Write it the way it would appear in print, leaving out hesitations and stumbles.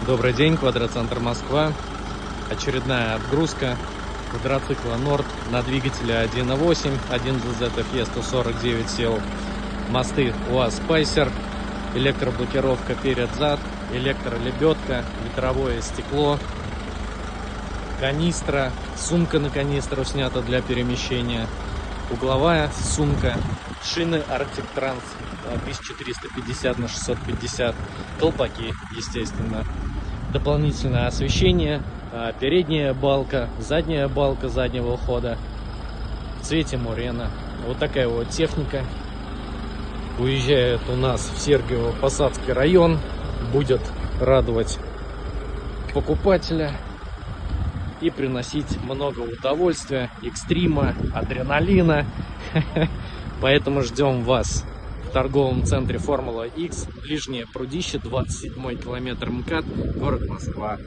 Добрый день, Квадроцентр Москва. Очередная отгрузка квадроцикла Nord на двигателе 1.8, 1ZF 149 сел. Мосты УАЗ Пайсер, электроблокировка перед-зад, электролебедка, ветровое стекло, канистра, сумка на канистру снята для перемещения, угловая сумка, шины Arctic Trans 1450 на 650, колпаки, естественно, дополнительное освещение, передняя балка заднего хода в цвете мурена. Вот такая вот техника. Уезжает у нас в Сергиево-Посадский район, будет радовать покупателя и приносить много удовольствия, экстрима, адреналина. Поэтому ждем вас в торговом центре Формула X, Ближнее Прудище, 27 километр МКАД, город Москва.